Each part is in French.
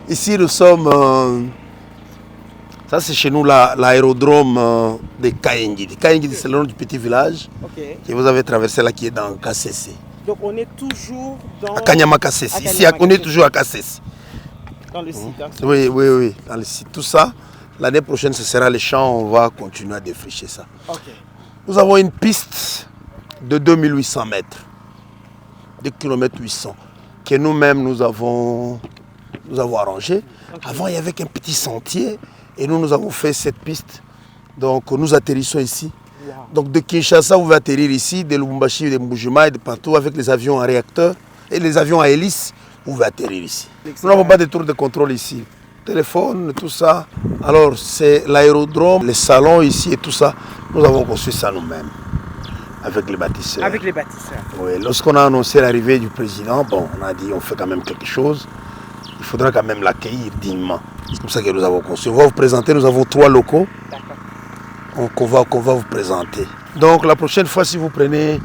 Ici, nous sommes... ça, c'est chez nous l'aérodrome de Kayengi. Kayengi, c'est le nom du petit village que vous avez traversé là, qui est dans KCC. Donc, on est toujours dans... À Kanyama KCC. Ici, on est toujours à KCC. Dans le site. Hein. Oui, dans le site. Tout ça, l'année prochaine, ce sera les champs. On va continuer à défricher ça. Nous avons une piste de 2800 mètres. 2 km 800. Que nous-mêmes, nous avons arrangé. Avant, il y avait qu'un petit sentier. Et nous avons fait cette piste. Donc, nous atterrissons ici. Donc, de Kinshasa, vous pouvez atterrir ici, de Lubumbashi, de Mbujima et de partout avec les avions à réacteur et les avions à hélice. Vous pouvez atterrir ici. Nous n'avons pas de tour de contrôle ici. Téléphone, tout ça. Alors, c'est l'aérodrome, les salons ici et tout ça. Nous avons construit ça nous-mêmes. Avec les bâtisseurs. Avec les bâtisseurs. Oui, lorsqu'on a annoncé l'arrivée du président, bon, on a dit on fait quand même quelque chose. Il faudra quand même l'accueillir dignement. C'est comme ça que nous avons construit. On va vous présenter, nous avons 3 locaux qu'on va vous présenter. Donc la prochaine fois, si vous prenez,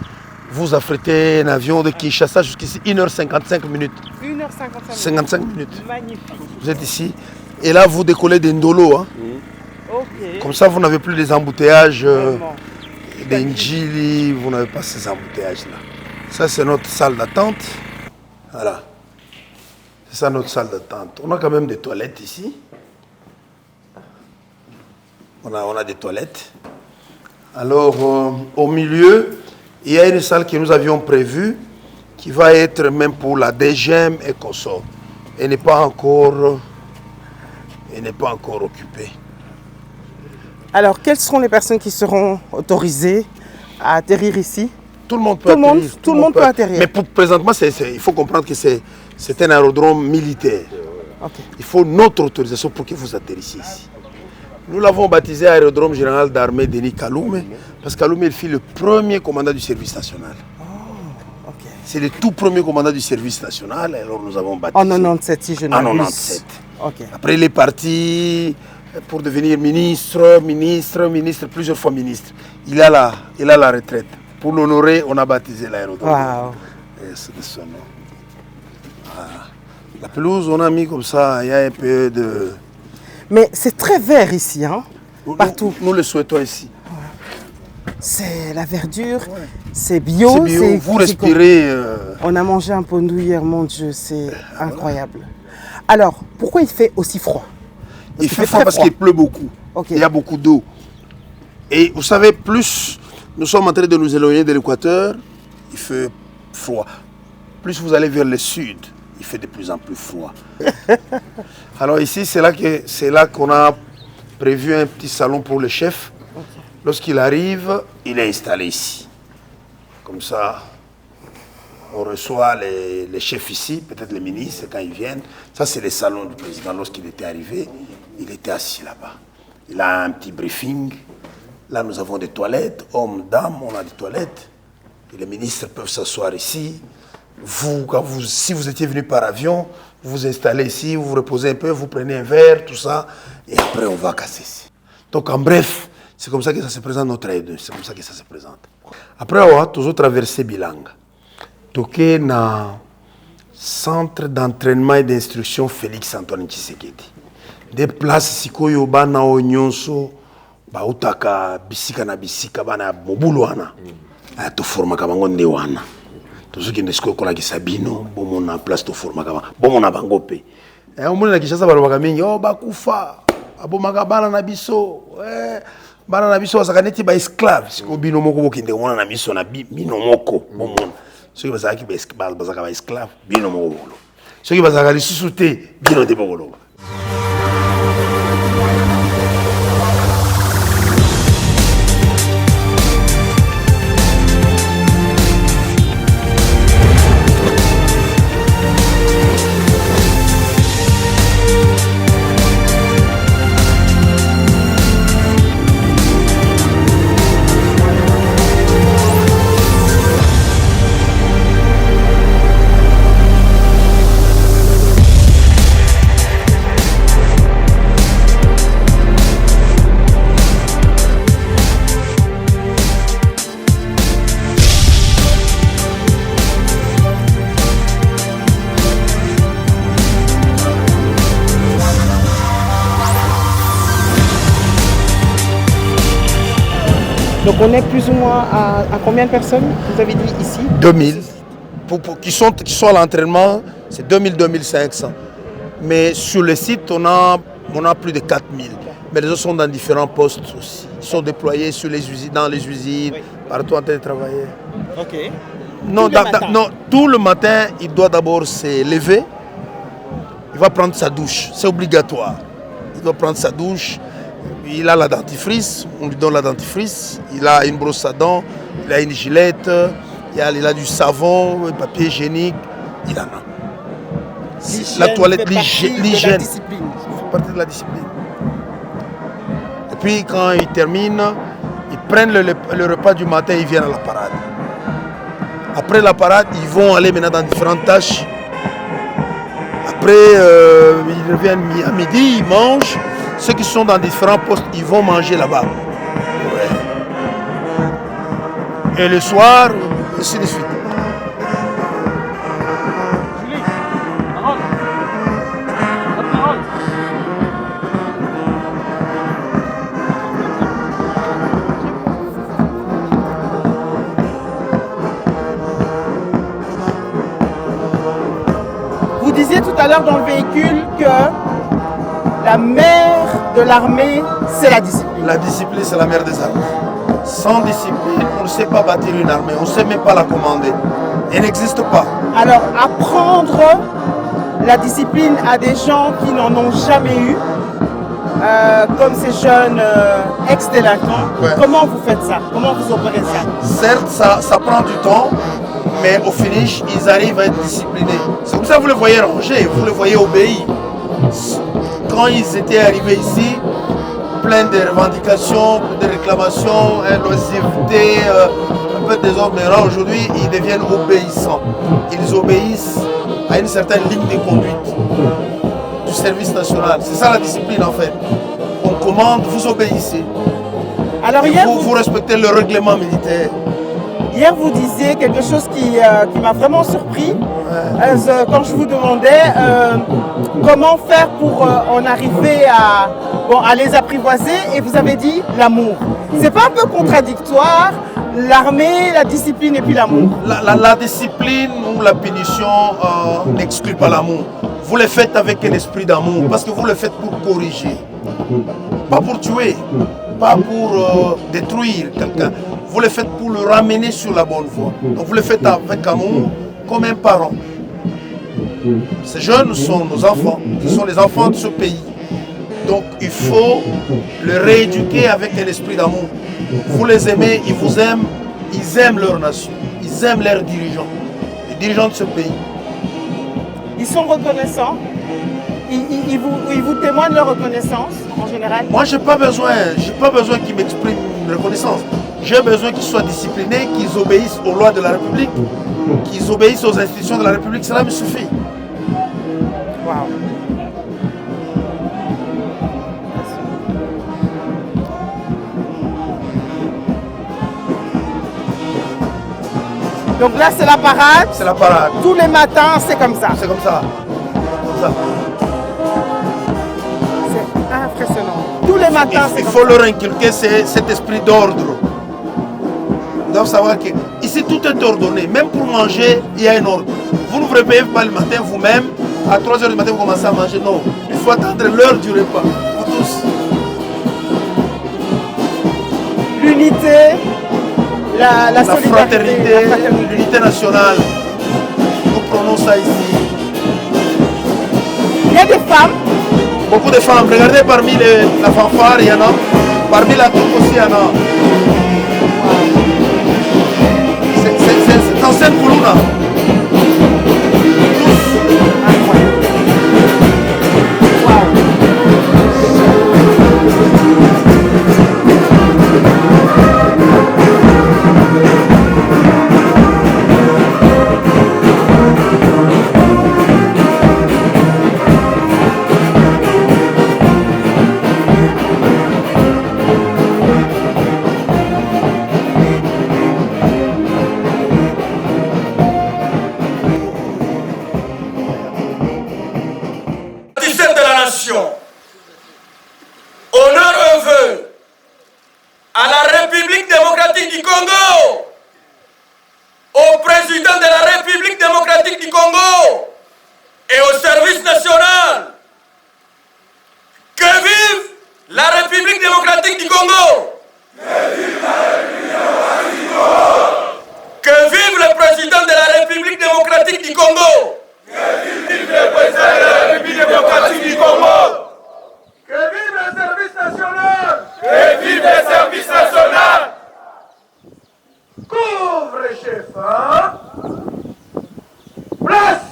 vous affrétez un avion de Kinshasa jusqu'ici, 1h55 minutes. 1h55 55 minutes. Magnifique. Vous êtes ici. Et là, vous décollez d'Indolo. Hein. Comme ça, vous n'avez plus les embouteillages d'Indjili, vous n'avez pas ces embouteillages-là. Ça, c'est notre salle d'attente. Voilà. C'est ça notre salle d'attente. On a quand même des toilettes ici. On a des toilettes. Alors, au milieu, il y a une salle que nous avions prévue qui va être même pour la DGM et consort. Elle n'est pas encore occupée. Alors, quelles seront les personnes qui seront autorisées à atterrir ici? Tout le monde peut atterrir. Tout le monde peut atterrir. Mais présentement, il faut comprendre que c'est un aérodrome militaire. Il faut notre autorisation pour que vous atterrissiez ici. Nous l'avons baptisé aérodrome général d'armée Denis Kalume, parce que Kalume fut le premier commandant du service national. C'est le tout premier commandant du service national, alors nous avons baptisé. En 97, si je ne m'abuse. En 97. Après, il est parti pour devenir ministre, plusieurs fois ministre. Il a la retraite. Pour l'honorer, on a baptisé l'aérodrome. Wow. C'est de son nom. Voilà. La pelouse, on a mis comme ça, il y a un peu de... Mais c'est très vert ici, hein, partout. Nous le souhaitons ici. C'est la verdure, c'est bio. C'est bio, vous respirez... On a mangé un pondou hier, mon Dieu, c'est incroyable. Alors, pourquoi il fait aussi froid? Il fait froid parce qu'il pleut beaucoup. Il y a beaucoup d'eau. Et vous savez, plus nous sommes en train de nous éloigner de l'équateur, il fait froid. Plus vous allez vers le sud, il fait de plus en plus froid. Alors ici, c'est là qu'on a prévu un petit salon pour le chef. Lorsqu'il arrive, il est installé ici. Comme ça, on reçoit les chefs ici, peut-être les ministres quand ils viennent. Ça, c'est le salon du président. Lorsqu'il était arrivé, il était assis là-bas. Il a un petit briefing. Là, nous avons des toilettes. Hommes, dames, on a des toilettes. Et les ministres peuvent s'asseoir ici. Si vous étiez venu par avion, vous vous installez ici, vous vous reposez un peu, vous prenez un verre, tout ça. Et après, on va casser ici. Donc, en bref, c'est comme ça que ça se présente notre aide. C'est comme ça que ça se présente. Après, on a toujours traversé Bilanga. Toqué dans centre d'entraînement et d'instruction Félix Antoine Tshisekedi. Des places sikoyo bana onyonso ba utaka bisika na bisika bana mobulu wana. To forma kabango nde wana. Tozuki ndesiko kola kisabino bomona place to forma kaba. Bomona bangope. Omona na Kinshasa balobaka mingi bakufa. Abomaka bana na biso. Bana na biso basaka neti ba esclave. Siko bino moko bokinde mona na miso na bino moko bomona. Ceux qui bazaka ba esclave bino moko bolo. Ceux qui bazaka lisusu te bino te bolo. Donc on est plus ou moins à combien de personnes, vous avez dit ici? 2000. Qui sont à l'entraînement, c'est 2000-2500. Mais sur le site, on a plus de 4000. Mais les autres sont dans différents postes aussi. Ils sont déployés sur les usines, dans les usines, partout en train de travailler. Ok. Non, tout le matin, il doit d'abord se lever. Il va prendre sa douche. C'est obligatoire. Il doit prendre sa douche. Il a la dentifrice. On lui donne la dentifrice. Il a une brosse à dents. Il a une gilette. Il a du savon, du papier hygiénique. Il en a. La toilette, l'hygiène. Ça fait partie de la discipline. Et puis quand ils terminent, ils prennent le repas du matin et ils viennent à la parade. Après la parade, ils vont aller maintenant dans différentes tâches. Après, ils reviennent à midi, ils mangent. Ceux qui sont dans différents postes, ils vont manger là-bas. Ouais. Et le soir, ainsi de suite. Vous disiez tout à l'heure dans le véhicule que la mère de l'armée, c'est la discipline. La discipline, c'est la mère des armées. Sans discipline, on ne sait pas bâtir une armée, on ne sait même pas la commander. Elle n'existe pas. Alors, apprendre la discipline à des gens qui n'en ont jamais eu, comme ces jeunes ex-délinquants, comment vous faites ça? Comment vous opérez ça? Certes, ça prend du temps, mais au finish, ils arrivent à être disciplinés. C'est comme ça que vous les voyez rangés, vous les voyez obéir. Quand ils étaient arrivés ici, plein de revendications, de réclamations, l'oisiveté, un peu de désordre, mais là aujourd'hui, ils deviennent obéissants. Ils obéissent à une certaine ligne de conduite du service national. C'est ça la discipline en fait. On commande, vous obéissez. Alors hier, vous respectez le règlement militaire. Hier, vous disiez quelque chose qui m'a vraiment surpris. Quand je vous demandais comment faire pour en arriver à les apprivoiser, et vous avez dit l'amour. C'est pas un peu contradictoire, l'armée, la discipline et puis l'amour? La discipline ou la punition n'exclut pas l'amour. Vous le faites avec un esprit d'amour, parce que vous le faites pour corriger. Pas pour tuer, pas pour détruire quelqu'un. Vous le faites pour le ramener sur la bonne voie. Donc vous le faites avec amour, comme un parent. Ces jeunes sont nos enfants, ce sont les enfants de ce pays. Donc il faut les rééduquer avec un esprit d'amour. Vous les aimez, ils vous aiment, ils aiment leur nation, ils aiment leurs dirigeants, les dirigeants de ce pays. Ils sont reconnaissants? Ils vous témoignent leur reconnaissance en général? Moi, j'ai pas besoin qu'ils m'expriment une reconnaissance. J'ai besoin qu'ils soient disciplinés, qu'ils obéissent aux lois de la République, qu'ils obéissent aux institutions de la République. Cela me suffit. Wow. Donc là, c'est la parade? C'est la parade. Tous les matins, c'est comme ça? C'est comme ça. C'est impressionnant. Tous les matins, c'est comme ça. Il faut leur inculquer cet esprit d'ordre. Ils doivent savoir que ici tout est ordonné. Même pour manger, il y a un ordre. Vous ne vous réveillez pas le matin vous-même. À 3 h du matin, vous commencez à manger. Non. Il faut attendre l'heure du repas. Vous tous. L'unité, la solidarité, fraternité, l'unité nationale. Nous prenons ça ici. Il y a des femmes. Beaucoup de femmes. Regardez parmi la fanfare, il y en a. Parmi la troupe aussi, il y en a. C'est ancienne Koulouna. démocratique du Congo, au président de la République démocratique du Congo et au service national. Que vive la République démocratique du Congo! Que vive la République démocratique du Congo! Que vive le président de la République démocratique du Congo! Que vive le président de la République démocratique du Congo! Que vive le service national! Que vive le service national! Couvre, chef, hein? Place!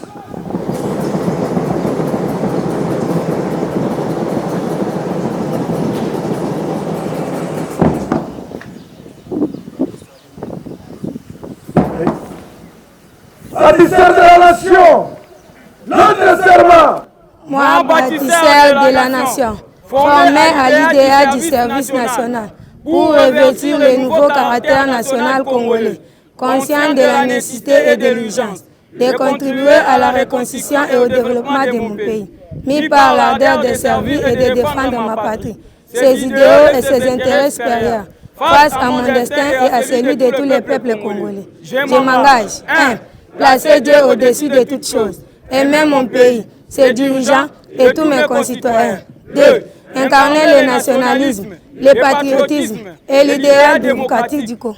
Bâtisseur de la nation, notre serment. Moi, bâtisseur de la nation, formé à l'idéal du service national, pour revêtir le nouveau caractère national congolais, conscient de la nécessité et de l'urgence, de contribuer à la reconstruction et au développement de mon pays, mis par l'ardeur de servir et de défendre ma patrie, ses idéaux et ses intérêts supérieurs, face à mon destin et à celui de tous les peuples congolais. Je m'engage, 1. Placer Dieu au-dessus de toutes choses, aimer mon pays, ses dirigeants et tous mes concitoyens. 2. Incarner le nationalisme, le patriotisme et l'idéal démocratique du Congo,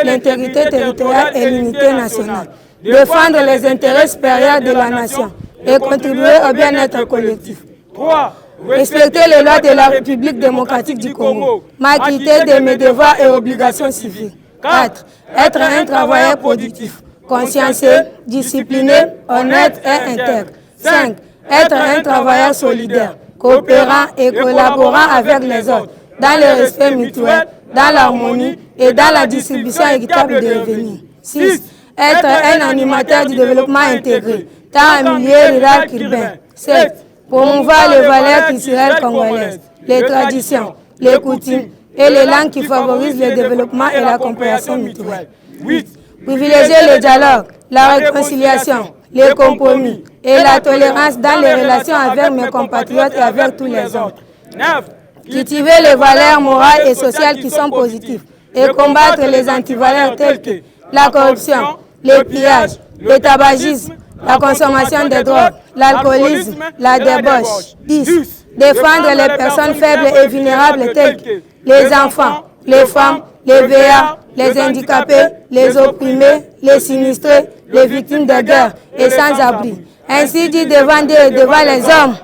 l'intégrité territoriale et l'unité nationale, défendre les intérêts supérieurs de la nation et contribuer au bien-être collectif. 3. Respecter les lois de la République démocratique du Congo, m'acquitter de mes devoirs et obligations civiques. 4. Être un travailleur productif, consciencieux, discipliné, honnête et intègre. 5. Être un travailleur solidaire, coopérant et collaborant avec les autres, dans le respect mutuel, dans l'harmonie et dans la distribution équitable des revenus. 6. Être un animateur du développement intégré, tant en milieu rural qu'urbain. 7. Promouvoir les valeurs culturelles congolaises, les traditions, les coutumes et les langues qui favorisent le développement et la compréhension mutuelle. 8. Privilégier le dialogue, la réconciliation, les compromis et la tolérance dans les relations avec mes compatriotes et avec tous les autres. 9. Cultiver les valeurs morales et sociales qui sont positives et combattre les antivaleurs telles que la corruption, le pillage, le tabagisme, la consommation de drogue, l'alcoolisme, la débauche. 10. Défendre les personnes faibles et vulnérables telles que les enfants, les femmes, les vieillards, les handicapés, les opprimés, les sinistrés, les victimes de guerre et sans-abri. Ainsi dit devant Dieu et devant les hommes.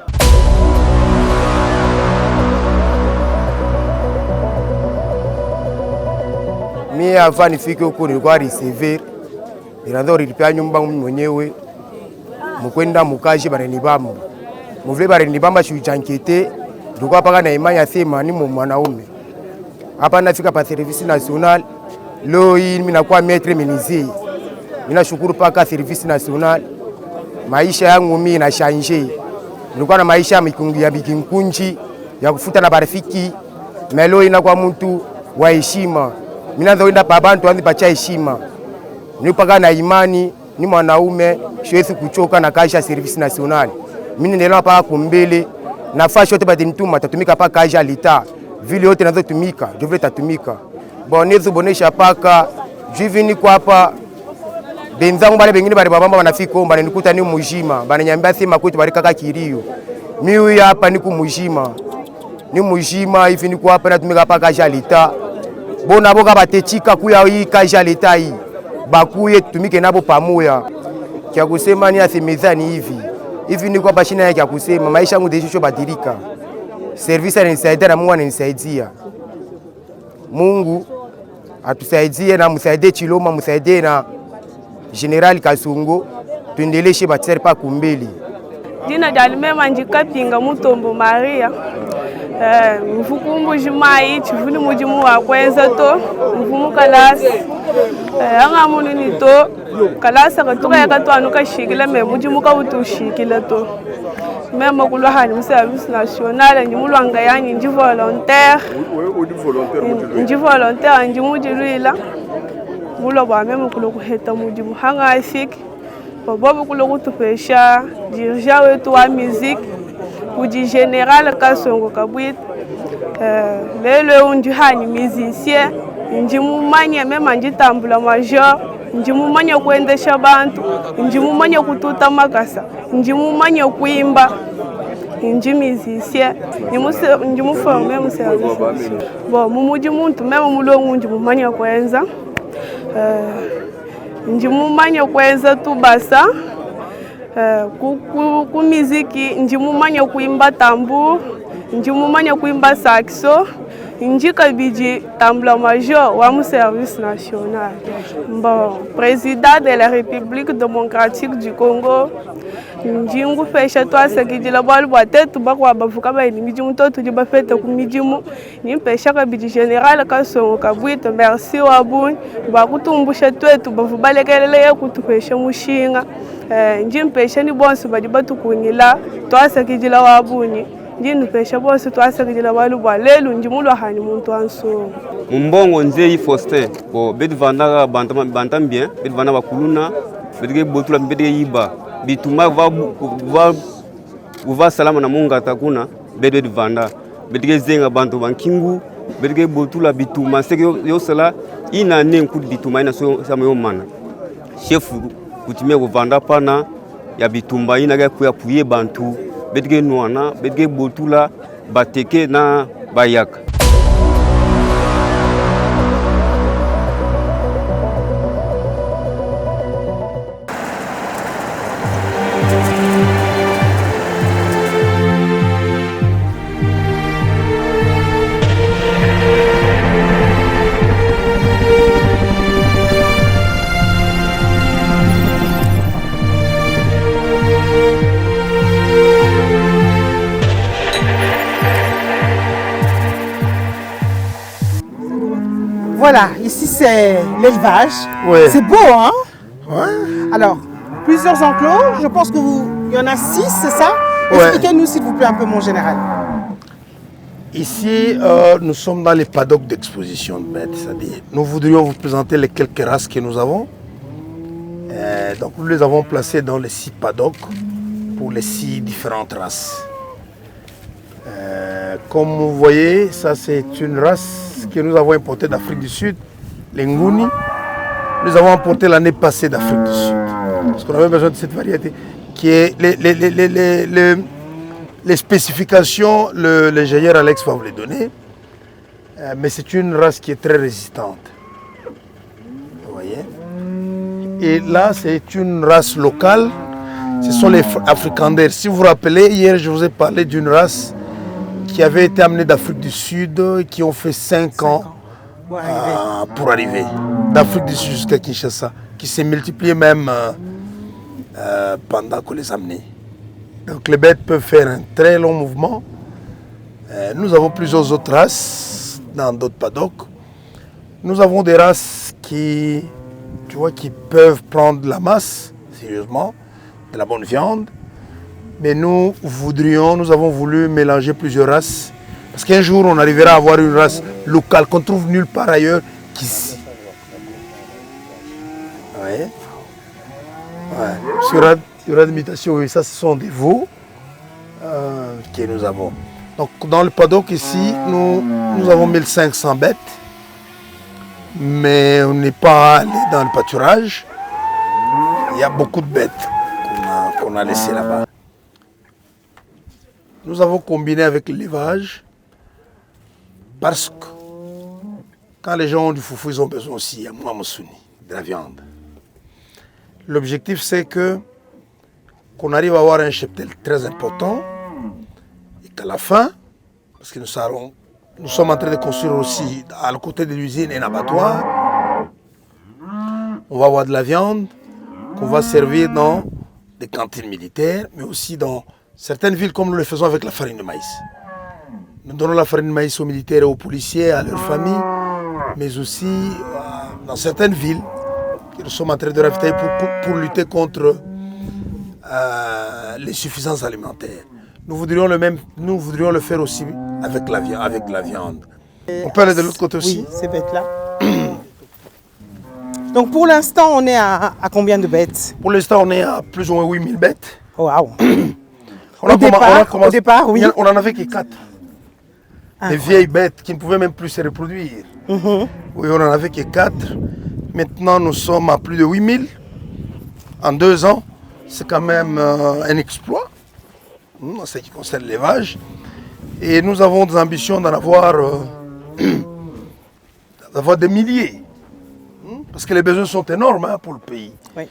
Mimi avant nifike huko nilikuwa receiver. Nilianza kulipia nyumba mwenyewe. Mkwenda mukaji barenibamba. Muvile barenibamba shujankete. Nilikuwa paka na imani asema ni mwanaume. Hapa nafika pa service national. Leo hii mimi nakuwa maître menuisier. Ninashukuru paka service national. Maisha yangu mimi na changer. Nilikuwa na maisha ya bikinkunji ya kufuta na barafiki. Leo inakuwa mtu wa heshima. Mimi naenda pa bantu anzi pacha heshima. Nilipaka na imani ni mwanaume siwezi kuchoka na kazi ya service national. Mimi ninaelewa paka kumbele nafasi yote badenituma tatumika paka kazi ya lita. Vile yote nazotumika, je vile tatumika. Bonezo bonesha paka jivi niko hapa benzangu bale bengine bale babamba banafika omba nikuta ni mujima bananyambia sema kwetu bali kaka kirio. Mimi hapa niko mujima. Ni mujima hivi niko hapa natumika paka kazi ya lita. Bona boka batechika kuya hii kazi ya leta hii. Bakuye tumike nabo pamoja. Kia kusema ni asemezani hivi. Hivi niko hapa shina yake ya kusema maisha yangu desho badilika. Service ananisaidia na Mungu ananisaidia. Mungu atusaidie na msaidie Chiloma, msaidie na General Kasungo. Tuendeleshe batisari pa kumbeli. Dina Jalimema Njikapinga Mutombo Maria. Mfukumbu jimai chivuni mujimu wa kwenza to mfumu kalasi anga munini to kalasa katuka yakatu anuka shikile me mujimu ka utushikile to mema kulwa hani service national njimulwanga yanyi nji volontaire njimujilila mulo ba mema kulo kuheta mujimu hanga afiki bobo kulo kutupesha dirija wetu wa musique Uji General Kasongo Kabwit, lelo undi hani musicien, njimumanya mema njitambula major, njimumanya kuendesha bantu, njimumanya kututa makasa, njimumanya kuimba, njimizisye, njimuforme mu service. Bon, mumuji muntu mema mulongu njimumanya kwenza. Njimumanya kwenza tubasa. Ku miziki njimumanya kuimba tambour, njimumanya kuimba saxo, njika biji tambla major wa mu service national. Bon, président de la République démocratique du Congo, njingu fesha twasa kijila balu batetu bakwa bavuka ba ni mijimu toto jiba fete ku mijimu ni pesha ka biji general ka songo ka bwito merci wa bun ba kutumbusha twetu bavubalekele kutupesha mushinga njimpesha ni bonse badi batukunyila twasa kijila wa buni njinu pesha bonse twasa kijila balu balelu njimulwa hani muntu anso mumbongo nzei Faustin bo bedvanda bantam bien bedvanda bakuluna bedge botula bedge yiba bituma va salama na munga takuna bedwe vanda bedge zenga bantu bankingu bedge botula bituma seke yo sala ina nenku bituma ina so sama mana chef kutimia kuvanda pana ya bitumba ina ga kuya puye bantu bedge noana bedge botula bateke na bayaka. Voilà, ici c'est l'élevage. Ouais. C'est beau, hein? Ouais. Alors, plusieurs enclos. Je pense qu'il y en a 6, c'est ça? Ouais. Expliquez-nous s'il vous plaît un peu, mon général. Ici, nous sommes dans les paddocks d'exposition de bêtes, c'est-à-dire nous voudrions vous présenter les quelques races que nous avons. Donc nous les avons placées dans les 6 paddocks pour les 6 différentes races. Comme vous voyez, ça c'est une race que nous avons importée d'Afrique du Sud, les Nguni. Nous avons importé l'année passée d'Afrique du Sud. Parce qu'on avait besoin de cette variété qui est les spécifications, l'ingénieur Alex va vous les donner. Mais c'est une race qui est très résistante. Vous voyez? Et là, c'est une race locale. Ce sont les Afrikanders. Si vous vous rappelez, hier, je vous ai parlé d'une race qui avait été amenée d'Afrique du Sud, qui ont fait 5 ans pour arriver. D'Afrique du Sud jusqu'à Kinshasa, qui s'est multiplié même pendant qu'on les a amenés. Donc les bêtes peuvent faire un très long mouvement. Nous avons plusieurs autres races dans d'autres paddocks. Nous avons des races qui, tu vois, qui peuvent prendre de la masse, sérieusement, de la bonne viande. Mais nous avons voulu mélanger plusieurs races. Parce qu'un jour, on arrivera à avoir une race locale qu'on trouve nulle part ailleurs qu'ici. Vous voyez? Ouais. Il y aura des mutations, oui, ça ce sont des veaux que nous avons. Donc dans le paddock ici, nous avons 1500 bêtes. Mais on n'est pas allé dans le pâturage. Il y a beaucoup de bêtes qu'on a laissées là-bas. Nous avons combiné avec l'élevage parce que quand les gens ont du foufou, ils ont besoin aussi, à moi, de la viande. L'objectif, c'est qu'on arrive à avoir un cheptel très important et qu'à la fin, parce que nous sommes en train de construire aussi à côté de l'usine un abattoir, on va avoir de la viande qu'on va servir dans des cantines militaires, mais aussi dans certaines villes comme nous le faisons avec la farine de maïs. Nous donnons la farine de maïs aux militaires et aux policiers, à leurs familles, mais aussi dans certaines villes que nous sommes en train de ravitailler pour lutter contre les suffisances alimentaires. Nous voudrions le faire aussi avec la viande. On peut aller de l'autre côté aussi? Oui, ces bêtes-là. Donc pour l'instant, on est à combien de bêtes? Pour l'instant, on est à plus ou moins 8000 bêtes. Wow. Au départ, oui. On n'en avait que 4. Des vieilles bêtes qui ne pouvaient même plus se reproduire. Oui, on n'en avait que 4. Maintenant, nous sommes à plus de 8000 en 2 ans. C'est quand même un exploit en ce qui concerne l'élevage. Et nous avons des ambitions d'en avoir, des milliers. Parce que les besoins sont énormes pour le pays. Oui.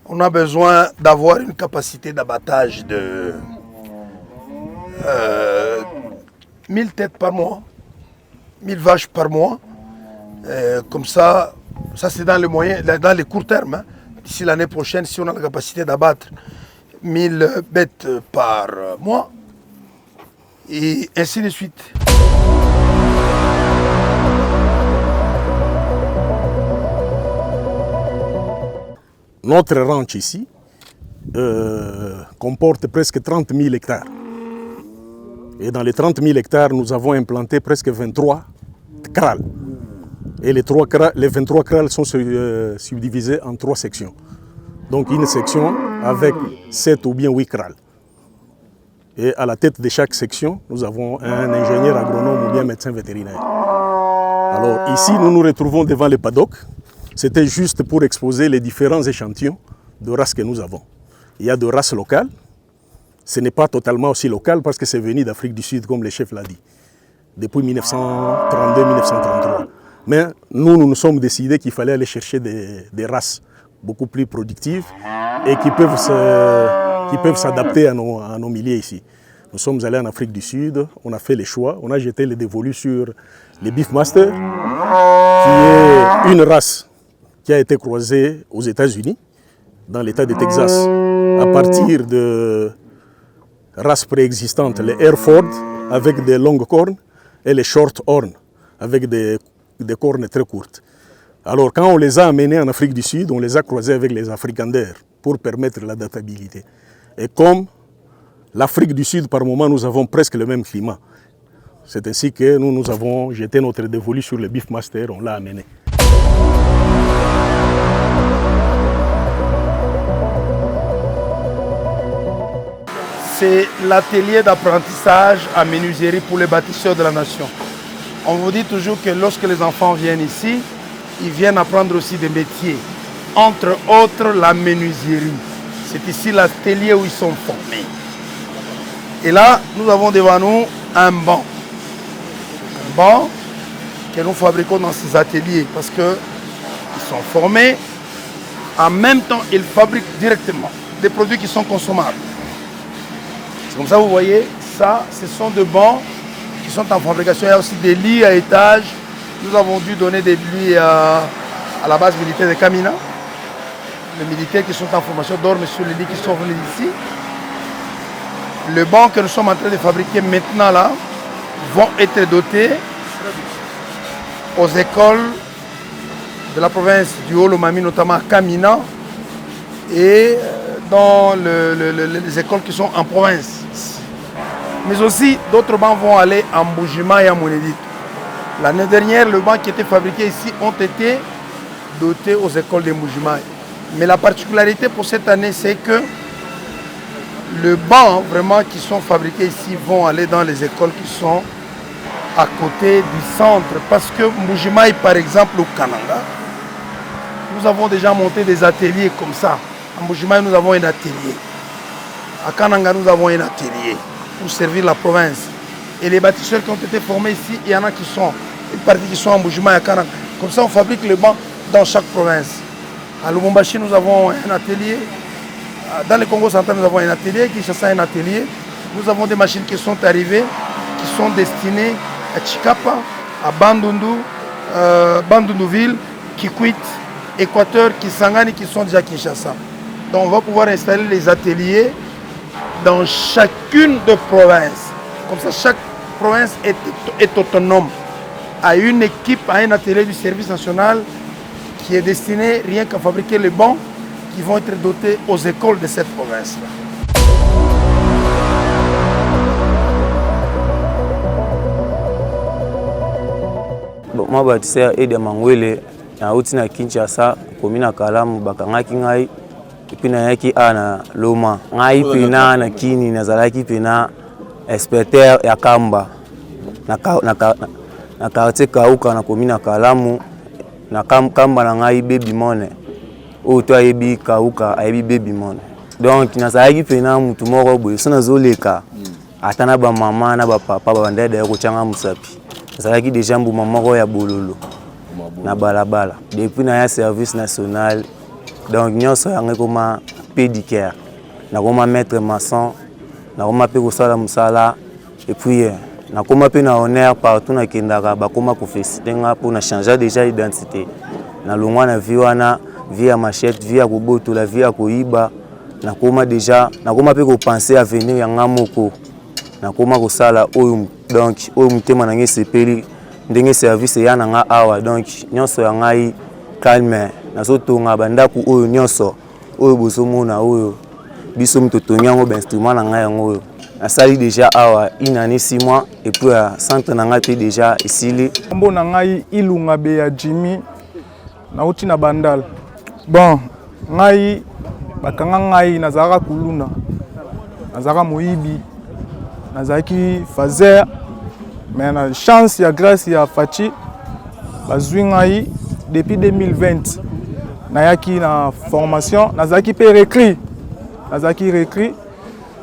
On a besoin d'avoir une capacité d'abattage de 1000 têtes par mois, 1000 vaches par mois. Comme ça c'est dans les courts termes. D'ici l'année prochaine, si on a la capacité d'abattre 1000 bêtes par mois, et ainsi de suite. Notre ranch ici comporte presque 30 000 hectares. Et dans les 30 000 hectares, nous avons implanté presque 23 krals. Et les 23 krals sont subdivisés en 3 sections. Donc une section avec 7 ou bien 8 krals. Et à la tête de chaque section, nous avons un ingénieur agronome ou bien médecin vétérinaire. Alors ici, nous nous retrouvons devant les paddocks. C'était juste pour exposer les différents échantillons de races que nous avons. Il y a de races locales. Ce n'est pas totalement aussi local parce que c'est venu d'Afrique du Sud, comme le chef l'a dit, depuis 1932-1933. Mais nous sommes décidés qu'il fallait aller chercher des races beaucoup plus productives et qui peuvent s'adapter à nos milieux ici. Nous sommes allés en Afrique du Sud, on a fait les choix, on a jeté les dévolus sur les Beefmaster, qui est une race qui a été croisée aux États-Unis, dans l'État du Texas, à partir de races préexistantes, les Hereford avec des longues cornes et les Shorthorn avec des cornes très courtes. Alors quand on les a amenés en Afrique du Sud, on les a croisés avec les Afrikaner pour permettre l'adaptabilité. Et comme l'Afrique du Sud, par moment, nous avons presque le même climat. C'est ainsi que nous avons jeté notre dévolu sur le Beefmaster, on l'a amené. C'est l'atelier d'apprentissage à menuiserie pour les bâtisseurs de la nation. On vous dit toujours que lorsque les enfants viennent ici, ils viennent apprendre aussi des métiers, entre autres la menuiserie. C'est ici l'atelier où ils sont formés. Et là, nous avons devant nous un banc. Un banc que nous fabriquons dans ces ateliers parce qu'ils sont formés. En même temps, ils fabriquent directement des produits qui sont consommables. C'est comme ça, vous voyez, ça, ce sont des bancs qui sont en fabrication. Il y a aussi des lits à étage. Nous avons dû donner des lits à la base militaire de Kamina. Les militaires qui sont en formation dorment sur les lits qui sont venus d'ici. Les bancs que nous sommes en train de fabriquer maintenant là vont être dotés aux écoles de la province du Haut-Lomami, notamment à Kamina, et dans les écoles qui sont en province. Mais aussi, d'autres bancs vont aller à Mbujima et à Monedit. L'année dernière, les bancs qui étaient fabriqués ici ont été dotés aux écoles de Mbujima. Mais la particularité pour cette année, c'est que les bancs vraiment qui sont fabriqués ici vont aller dans les écoles qui sont à côté du centre. Parce que Mbujima, par exemple, au Kananga, nous avons déjà monté des ateliers comme ça. À Mbujima, nous avons un atelier. À Kananga, nous avons un atelier pour servir la province. Et les bâtisseurs qui ont été formés ici, il y en a qui sont, une partie qui sont à Mbujima et à Kananga. Comme ça, on fabrique les bancs dans chaque province. À Lubumbashi, nous avons un atelier. Dans le Congo central, nous avons un atelier. À Kinshasa, un atelier. Nous avons des machines qui sont arrivées, qui sont destinées à Chikapa, à Bandundu, Bandunduville, Kikwit, Équateur, Kisangani, qui sont déjà à Kinshasa. Donc on va pouvoir installer les ateliers dans chacune des provinces. Comme ça, chaque province est autonome. À une équipe, à un atelier du service national qui est destiné rien qu'à fabriquer les bancs qui vont être dotés aux écoles de cette province-là. Bon, moi, bâtisseur Ede Mangwele, nauti na Kinshasa, commune Kalamu, bakangaki ngai, puis nayaki ana Loma. Ngai pena na kini nazalaki pena experteur ya Kamba. na quartier Kauka na commune ya Kalamu na kamba na ngai Baby Mone oyo to ayebi Kauka ayebi Baby Mone donc nazalaki pena mutu moko boye so nazoleka ata na bamama na bapapa bandede ya kotyanga mosapi nazalaki deja mbuma moko ya bololo na balabala depuis na ya service national donc nyonso yango ekoma pédicure nakoma maître maçon nakoma mpe kosala mosala et puis nakoma mpe na honneur partout nakendaka bakoma kofélicite nga mpo na changer déjà identité nalongwa na vie wana vie ya machette vie ya kobotola vie ya koyiba nakoma déjà nakoma mpe kopenser avenir yanga moko nakoma kosala oyo donc oyo motema na ngai esepeli ndenge service eya na nga awa donc nyonso ya ngai calme nazotonga bandako oyo nyonso oyo bozomona oyo biso mitotongi yango bainstrument na ngai yango oyo nasali déjà awa une année 6 mois et puis centre na ngai mpe déjà esili mbo na ngai ilunga be ya Jimmy nauti na bandal bon ngai bakanga ngai nazalaka kuluna nazalaka moyibi nazalaki fazer mais na chance ya grâce ya Fachi bazwi ngai depuis 2020 nayaki na formation nazalaki pe recrit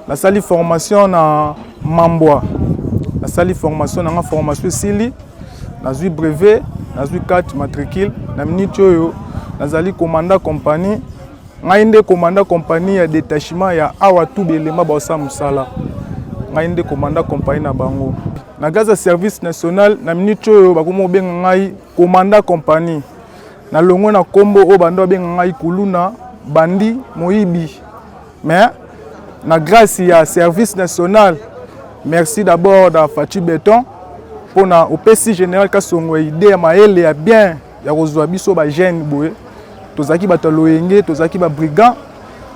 nasali formation na Mambwa nasali formation na formation sili nazwi brevet nazwi carte matricule na minute oyo nazali commandant compagnie ngai nde commandant compagnie ya détachement ya awa tout belema ba musala ngai nde commandant compagnie na bango na gaza service national na minute oyo bakomo benga ngai commandant compagnie na longo na kombo o bando benga ngai kuluna bandi moyibi mais na grâce ya service national merci d'abord da Fachi Beton pour na OPC général Kasongo idée ya maele ya bien ya kozwa biso ba jeune boye tozaki bataloyenge tozaki ba brigand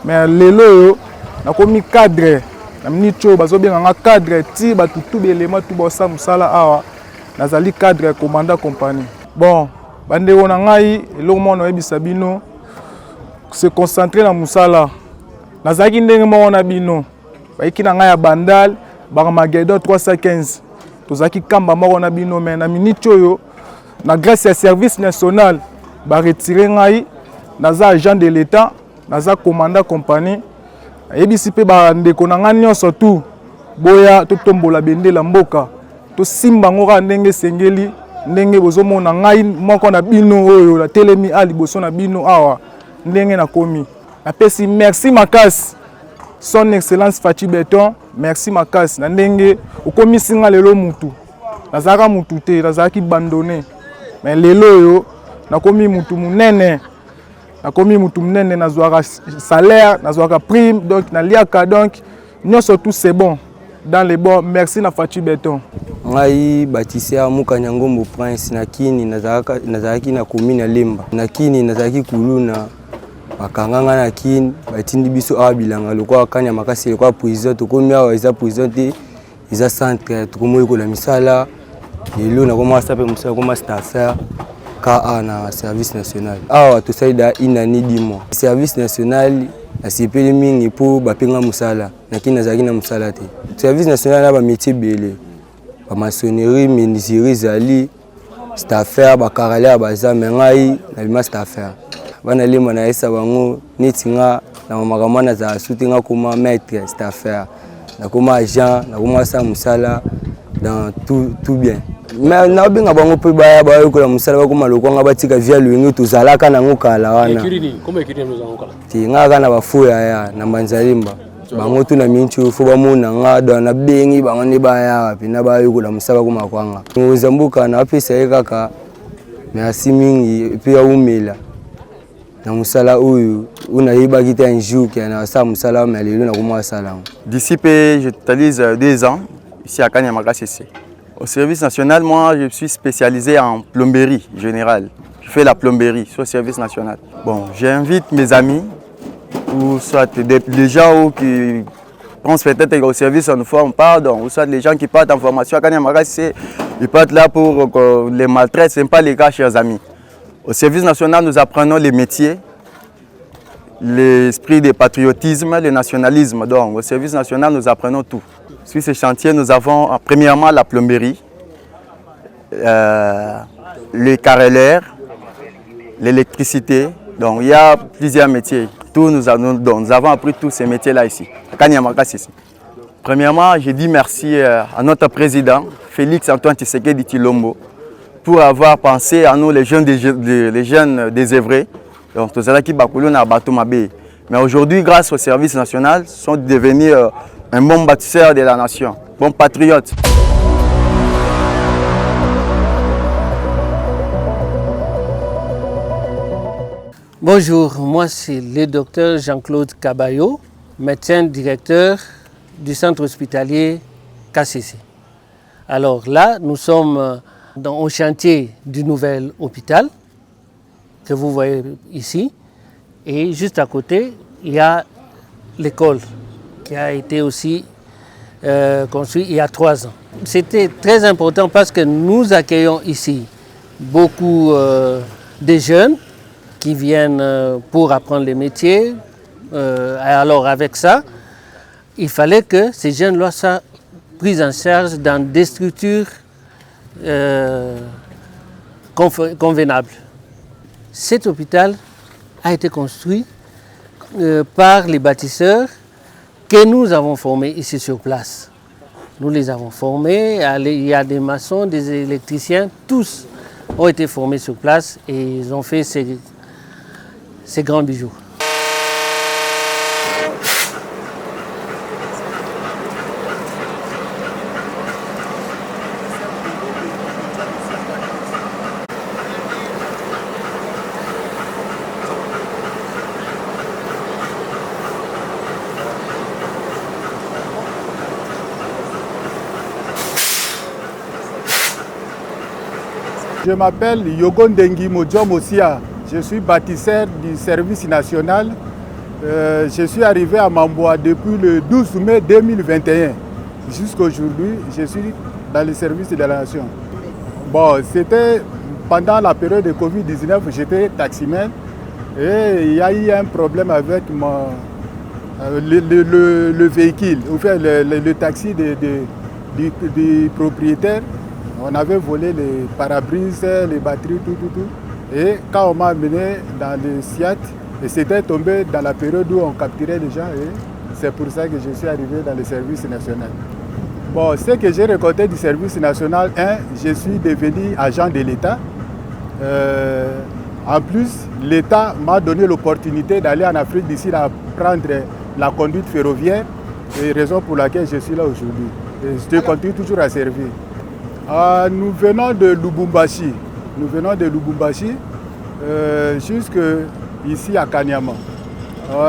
mais lelo yo nakomi cadre na minute bazo benga nga cadre ti batutu belema tu bosa musala awa nazali cadre commandant compagnie bon bandeko na ngai eloko mona oyebisa bino se concentrer na musala nazaki ndenge moko na bino bayiki na ngai ya bandal Baramagedon 315 tozaki kamba moko na bino mais na minute oyo na grâce ya service national ba retirer ngai naza agent de l'état naza commandant compagnie ayebisi pe ba ndeko na ngai nyonso tu boya totombola bendela mboka to simba ngora ndenge sengeli ndenge bozomona ngai moko na bino oyo la telemi ali boso na bino awa ndenge na komi napesi merci makasi son excellence Fachi Beton merci makasi na ndenge okomisi nga lelo mutu nazaka mutu te nazaki bandone mais lelo yo nakomi mutu munene nazwaka salaire nazwaka prime donc naliaka donc nyonso tout c'est bon dans les bons merci na Fachi Beton ngai Batisia Mukanya Ngombo Prince nakini nazalaki na commune ya Lemba nakini nazalaki kuluna bakanganga na kini batindi biso awa bilanga lokwa kanya makasi lokwa prison tokomi awa eza prison te eza centre tokomoyi kola misala lelo nakoma sape musala koma staffer ka na service national awa tosaida inani dimo service national asipeli mingi po bapenga musala nakini nazalaki na musala te service national na ba métier belé ba maçonnerie menuiserie zali staffer ba carreleur baza mengai na bima staffer bana lema na esa bango nitinga na makambo na za sutinga comme maître staffer na comme agent na comme sa musala dans tout bien mais na benga bango pe baya bayo ko la musala ba kuma lokwanga batika via lwengi tozalaka na ngokala wana comme écrit nous en ngokala tinga kana bafoya ya na manzalimba bango tu na minchu fo ba mona nga do na bengi bango ne baya wapi na bayo ko la musala kuma kwanga ngozambuka na pesa yekaka merci mingi pe ya umela na musala uyu unayiba kita un jour qui na sa musala mais lelo na kuma sala d'ici peu je totalise 2 ans ici à Kanyamaka CC. Au service national, moi je suis spécialisé en plomberie générale. Je fais la plomberie sur le service national. Bon, j'invite mes amis ou soit les gens qui pensent peut-être qu'au service on forme, pardon, ou soit les gens qui partent en formation à Kanyamaka CC, ils partent là pour les maltraiter, ce n'est pas le cas, chers amis. Au service national, nous apprenons les métiers, l'esprit de patriotisme, le nationalisme. Donc, au service national, nous apprenons tout. Sur ce chantier, nous avons premièrement la plomberie, le carreleur, l'électricité. Donc il y a plusieurs métiers. Nous avons appris tous ces métiers-là ici, à Kanyamaka Sissi. Premièrement, je dis merci à notre président, Félix Antoine Tshisekedi Tshilombo, pour avoir pensé à nous, les jeunes désœuvrés. Donc, tout ça qui mais aujourd'hui, grâce au service national, sont devenus un bon bâtisseur de la nation, bon patriote. Bonjour, moi c'est le docteur Jean-Claude Cabayo, médecin directeur du centre hospitalier KCC. Alors là, nous sommes au chantier du nouvel hôpital que vous voyez ici. Et juste à côté, il y a l'école qui a été aussi construite il y a 3 ans. C'était très important parce que nous accueillons ici beaucoup de jeunes qui viennent pour apprendre les métiers. Alors avec ça, il fallait que ces jeunes-là soient pris en charge dans des structures convenables. Cet hôpital a été construit par les bâtisseurs que nous avons formés ici sur place. Nous les avons formés, il y a des maçons, des électriciens, tous ont été formés sur place et ils ont fait ces grands bijoux. Je m'appelle Yogon Dengi Modjom Ossia. Je suis bâtisseur du service national. Je suis arrivé à Mamboa depuis le 12 mai 2021. Jusqu'à aujourd'hui, je suis dans le service de la nation. Bon, c'était pendant la période de Covid-19, j'étais taximan et il y a eu un problème avec le véhicule, enfin le taxi du propriétaire. On avait volé les pare-brises, les batteries, tout. Et quand on m'a amené dans le SIAT, et c'était tombé dans la période où on capturait les gens, et c'est pour ça que je suis arrivé dans le service national. Bon, ce que j'ai récolté du service national, je suis devenu agent de l'État. En plus, l'État m'a donné l'opportunité d'aller en Afrique d'ici à prendre la conduite ferroviaire, et raison pour laquelle je suis là aujourd'hui. Et je continue toujours à servir. Nous venons de Lubumbashi. Jusque ici à Kanyama.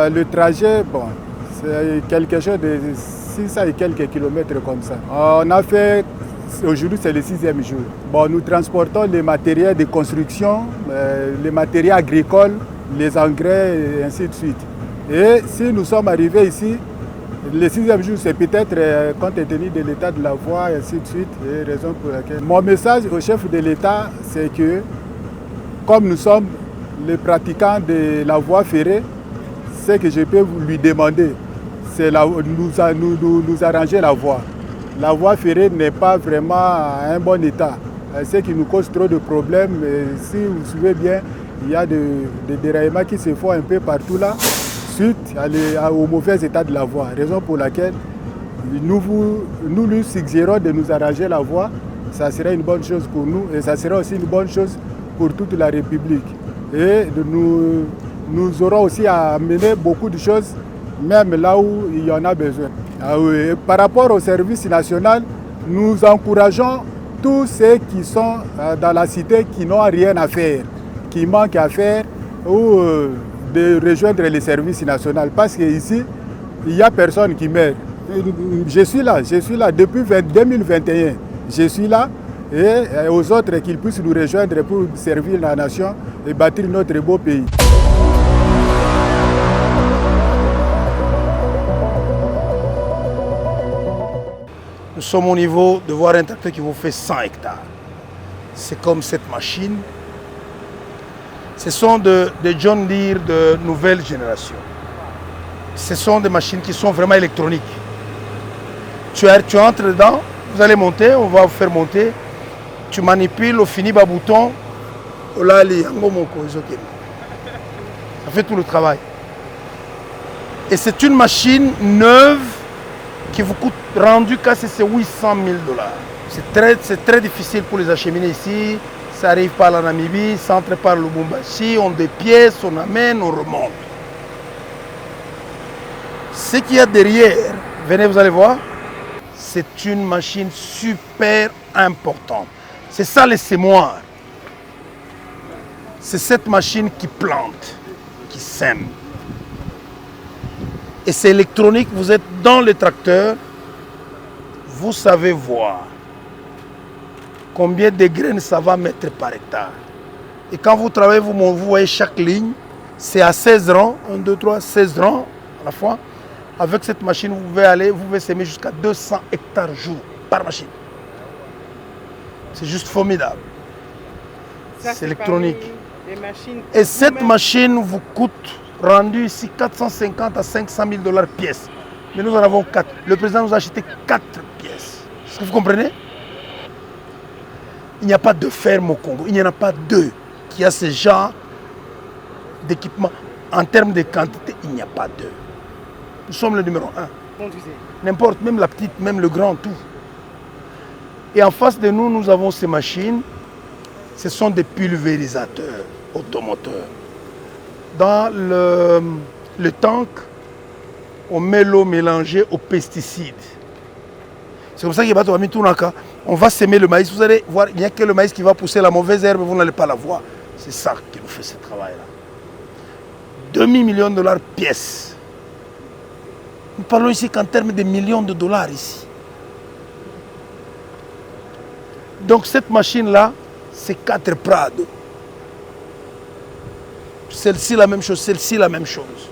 Le trajet, bon, c'est quelque chose de 600 et quelques kilomètres comme ça. On a fait, aujourd'hui c'est le 6e jour. Bon, nous transportons les matériels de construction, les matériels agricoles, les engrais et ainsi de suite. Et si nous sommes arrivés ici, le 6e jour, c'est peut-être compte tenu de l'état de la voie, et ainsi de suite, et raison pour laquelle. Mon message au chef de l'État, c'est que, comme nous sommes les pratiquants de la voie ferrée, ce que je peux lui demander, c'est nous arranger la voie. La voie ferrée n'est pas vraiment à un bon état, ce qui nous cause trop de problèmes. Et si vous suivez bien, il y a des déraillements qui se font un peu partout là, suite au mauvais état de la voie. Raison pour laquelle nous lui suggérons de nous arranger la voie. Ça serait une bonne chose pour nous et ça serait aussi une bonne chose pour toute la République. Et nous aurons aussi à mener beaucoup de choses, même là où il y en a besoin. Par rapport au service national, nous encourageons tous ceux qui sont dans la cité qui n'ont rien à faire, qui manquent à faire, ou de rejoindre les services nationaux. Parce qu'ici, il n'y a personne qui meurt. Je suis là depuis 2021. Je suis là et aux autres qu'ils puissent nous rejoindre pour servir la nation et bâtir notre beau pays. Nous sommes au niveau de voir un tracteur qui vous fait 100 hectares. C'est comme cette machine. Ce sont des John Deere de nouvelle génération. Ce sont des machines qui sont vraiment électroniques. Tu entres dedans, vous allez monter, on va vous faire monter. tu manipules, au fini, bas bouton, ça fait tout le travail. Et c'est une machine neuve qui vous coûte, rendu cassé, c'est 800 000 $. C'est très difficile pour les acheminer ici. Ça arrive par la Namibie, ça entre par le Lubumbashi, on dépièce, on amène, on remonte. Ce qu'il y a derrière, venez, vous allez voir, c'est une machine super importante. C'est ça les sémoirs. C'est cette machine qui plante, qui sème. Et c'est électronique, vous êtes dans le tracteur, vous savez voir combien de graines ça va mettre par hectare. Et quand vous travaillez, vous voyez chaque ligne, c'est à 16 rangs, 1, 2, 3, 16 rangs à la fois. Avec cette machine, vous pouvez s'aimer jusqu'à 200 hectares jour par machine. C'est juste formidable. C'est électronique. Et cette machine vous coûte, rendu ici, 450 à 500 000 $ pièce. Mais nous en avons 4. Le président nous a acheté 4 pièces. Est-ce que vous comprenez? Il n'y a pas de ferme au Congo. Il n'y en a pas deux qui a ce genre d'équipement. En termes de quantité, il n'y a pas deux. Nous sommes le numéro 1. N'importe, même la petite, même le grand, tout. Et en face de nous, nous avons ces machines. Ce sont des pulvérisateurs automoteurs. Dans le tank, on met l'eau mélangée aux pesticides. C'est comme ça qu'il y a on va semer le maïs. Vous allez voir, il n'y a que le maïs qui va pousser la mauvaise herbe, vous n'allez pas la voir. C'est ça qui nous fait ce travail-là. 2,5 millions $ pièce. Nous parlons ici qu'en termes de millions de dollars ici. Donc cette machine-là, c'est 4 Prado. Celle-ci la même chose, celle-ci la même chose.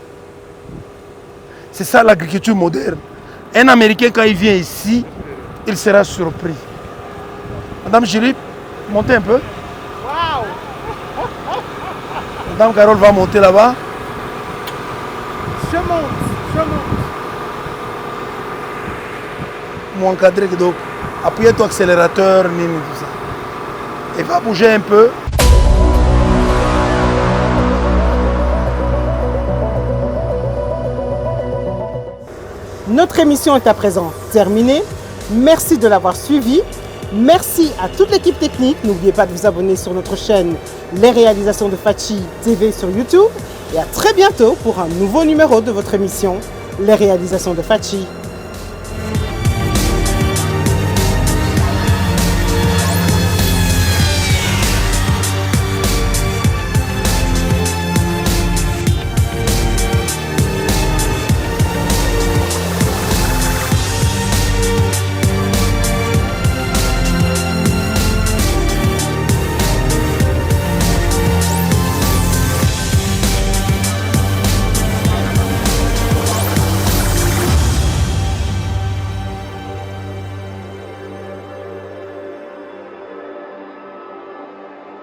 C'est ça l'agriculture moderne. Un Américain, quand il vient ici, il sera surpris. Madame Julie, montez un peu. Wow. Madame Carole va monter là-bas. Je monte. Mon encadré, donc, appuyez ton accélérateur, tout ça. Et va bouger un peu. Notre émission est à présent terminée. Merci de l'avoir suivi. Merci à toute l'équipe technique. N'oubliez pas de vous abonner sur notre chaîne Les Réalisations de Fachi TV sur YouTube. Et à très bientôt pour un nouveau numéro de votre émission Les Réalisations de Fachi.